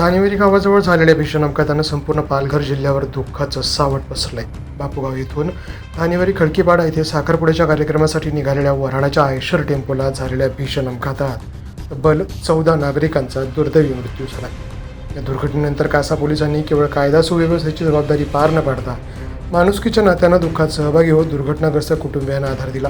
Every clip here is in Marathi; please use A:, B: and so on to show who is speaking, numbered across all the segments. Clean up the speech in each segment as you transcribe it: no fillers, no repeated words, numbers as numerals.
A: धानिवरी गावाजवळ झालेल्या भीषण अपघातानं संपूर्ण पालघर जिल्ह्यावर दुःखाचं सावट पसरलंय। बापूगाव येथून धानिवरी खडकीपाडा येथे साखरपुड्याच्या कार्यक्रमासाठी निघालेल्या वऱ्हाडाच्या आयशर टेम्पोला झालेल्या भीषण अपघातात तब्बल 14 नागरिकांचा दुर्दैवी मृत्यू झाला। या दुर्घटनेनंतर कासा पोलिसांनी केवळ कायदा सुव्यवस्थेची जबाबदारी पार न पाडता माणुसकीच्या नात्यानं दुःखात सहभागी होत दुर्घटनाग्रस्त कुटुंबियांना आधार दिला।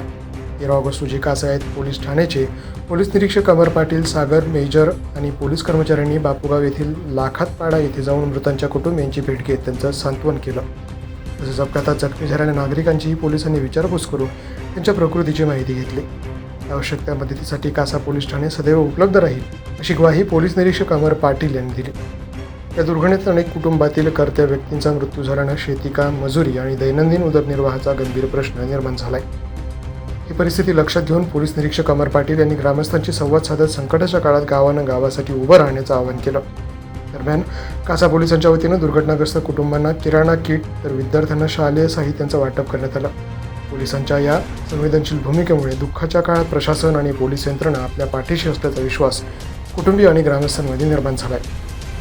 A: 13 ऑगस्ट रोजी कासायत पोलीस ठाण्याचे पोलीस निरीक्षक अमर पाटील, सागर मेजर आणि पोलीस कर्मचाऱ्यांनी बापूगाव येथील लाखातपाडा येथे जाऊन मृतांच्या कुटुंबियांची भेट घेत त्यांचं सांत्वन केलं। तसेच अपघातात जखमी झालेल्या नागरिकांचीही पोलिसांनी विचारपूस करून त्यांच्या प्रकृतीची माहिती घेतली। आवश्यक त्या मदतीसाठी कासा पोलीस ठाणे सदैव उपलब्ध राहील अशी ग्वाही पोलीस निरीक्षक अमर पाटील यांनी दिली। या दुर्घटनेत अनेक कुटुंबातील कर्त्या व्यक्तींचा मृत्यू झाल्यानं शेतीकाम, मजुरी आणि दैनंदिन उदरनिर्वाहाचा गंभीर प्रश्न निर्माण झालाय। ही परिस्थिती लक्षात घेऊन पोलीस निरीक्षक अमर पाटील यांनी ग्रामस्थांशी संवाद साधत संकटाच्या काळात गावानं गावासाठी उभं राहण्याचं आवाहन केलं। दरम्यान कासा पोलिसांच्या वतीनं दुर्घटनाग्रस्त कुटुंबांना किराणा किट तर विद्यार्थ्यांना शालेय साहित्याचं वाटप करण्यात आलं। पोलिसांच्या या संवेदनशील भूमिकेमुळे दुःखाच्या काळात प्रशासन आणि पोलीस यंत्रणा आपल्या पाठीशी असल्याचा विश्वास कुटुंबीय आणि ग्रामस्थांमध्ये निर्माण झालाय।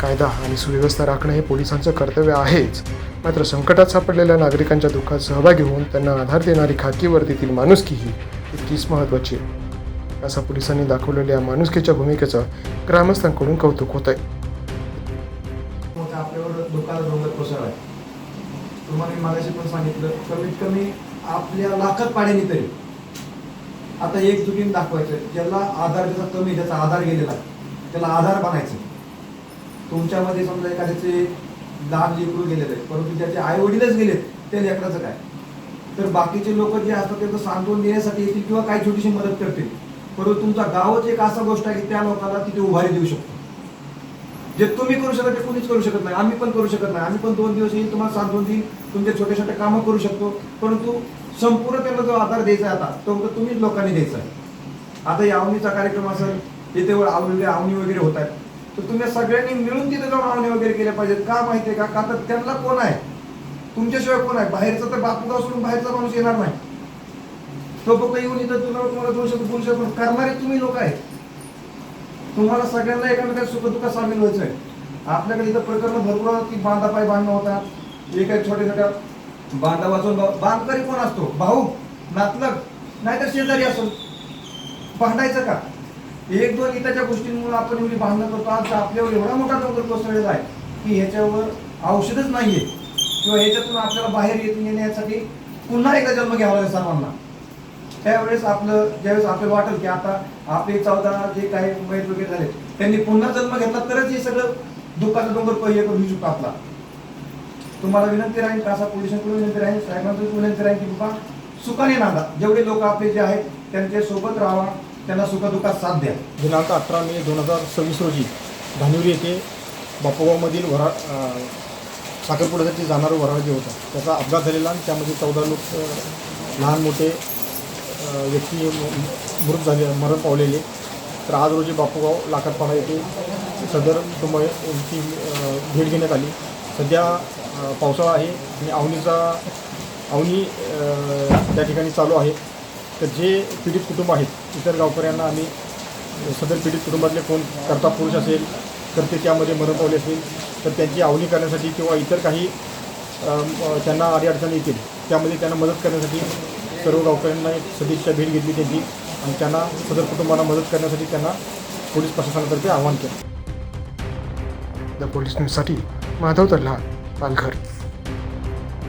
A: कायदा आणि सुव्यवस्था राखणं हे पोलिसांचं कर्तव्य आहेच, मात्र संकटात सापडलेल्या नागरिकांच्या दुःखात सहभागी होऊन त्यांना आधार देणारी खाकी वर्दीतील माणुसकीही तितकीच महत्त्वाची आहे। कासा पोलिसांनी दाखवलेल्या माणुसकीच्या भूमिकेचं ग्रामस्थांकडून कौतुक होत आहे।
B: आपल्यावर दुःखाला डोंगर कोसळलाय। तुम्हाला मी मागाशी पण सांगितलं, कमीत कमी आपल्या लाखात पाड्याने तरी आता एकजुटीने दाखवायचं, ज्याला आधार ज्याचा कमी, ज्याचा आधार गेलेला त्याला आधार बनायचं। तुमच्यामध्ये समजा एखाद्याचे लहान लेकरू गेलेले आहेत, परंतु ज्याचे आई वडीलच गेलेत त्या लेकराचं काय, तर बाकीचे लोक जे असतात त्यांचं सांत्वन देण्यासाठी येतील किंवा काही छोटीशी मदत करतील। परंतु तुमचा गावच एक असा गोष्ट आहे की त्या लोकांना तिथे उभारी देऊ शकतो। जे तुम्ही करू शकत ते कोणीच करू शकत नाही, आम्ही पण करू शकत नाही। आम्ही पण 2 दिवस येईल, तुम्हाला सांत्वन देईल, तुमचे छोटे छोटे कामं करू शकतो, परंतु संपूर्ण त्यांना जो आधार द्यायचा आहे आता तो तुम्हीच लोकांनी द्यायचा आहे। आता या आवनीचा कार्यक्रम असेल, तिथे आवनी वगैरे होत आहेत, तर तुम्ही सगळ्यांनी मिळून तिथे जाऊन आवणी वगैरे केल्या पाहिजेत। का माहितीये का, तर त्यांना कोण आहे, तुमच्याशिवाय कोण आहे, बाहेरचं तर बापूगाव सोडून बाहेरचा माणूस येणार नाही। तो फक्त येऊन इथं तुम्हाला 2 शब्द बोलू शकतो, करणारे तुम्ही लोक आहेत। तुम्हाला सगळ्यांना एकामेकांच्या सुखदुःखात सामील व्हायचं आहे। आपल्याकडे इथं प्रकरण भरपूर की बांधापाय भांडणं होतात, एक छोट्या छोट्या बांधा वाचून बांधकरी कोण असतो, भाऊ, नातलग, नाहीतर शेजारी असो, भांडायचं का? 1-2 इथच्या गोष्टींमुळे आपण एवढी भांडणं करतो। आज आपल्यावर एवढा मोठा डोंगर कोसळलेला आहे की ह्याच्यावर औषधच नाहीये, किंवा ह्याच्यातून आपल्याला बाहेर येण्यासाठी पुन्हा एकदा जन्म घ्यावा लागेल सर्वांना। त्यावेळेस ज्यावेळेस आपल्याला वाटेल की आता आपले 14 जे काही मयत वगैरे झाले त्यांनी पुन्हा जन्म घेतला तरच हे सगळं दुःखाचा डोंगर पहिलं करू शकतो आपला। तुम्हाला विनंती राहील, कासा पोलिसांकडून विनंती राहील, साहेबांकडून विनंती राहील की बाबा सुखाने नांदा, जेवढे लोक आपले जे आहेत त्यांच्या सोबत राहा, त्यांना सुखदुःखात साथ द्या।
C: दिनांक 18 मे 2026 रोजी धानिवरी येथे बापूगावमधील साखरपुड्यासाठी जाणारं वऱ्हाड जे होतं त्याचा अपघात झालेला आणि त्यामध्ये 14 लोक लहान मोठे व्यक्ती मरण पावलेले। तर आज रोजी बापूगाव लाखातपाडा येथे सदर कुटुंब यांची भेट घेण्यात आली। सध्या पावसाळा आहे आणि आवनी त्या ठिकाणी चालू आहे। तर जे पीडित कुटुंब आहेत, इतर गावकऱ्यांना आम्ही सदर पीडित कुटुंबातले कोण कर्ता पुरुष असेल तर ते त्यामध्ये मरण पावले असेल तर त्यांची आवनी करण्यासाठी किंवा इतर काही त्यांना अडीअडचणी येतील त्यामध्ये त्यांना मदत करण्यासाठी सर्व गावकऱ्यांना एक सदिच्छा भेट घेतली त्यांची आणि त्यांना सदर कुटुंबांना मदत करण्यासाठी त्यांना पोलीस प्रशासनातर्फे आवाहन केलं।
A: द पोलीस न्यूजसाठी माधव तल्हा, पालघर।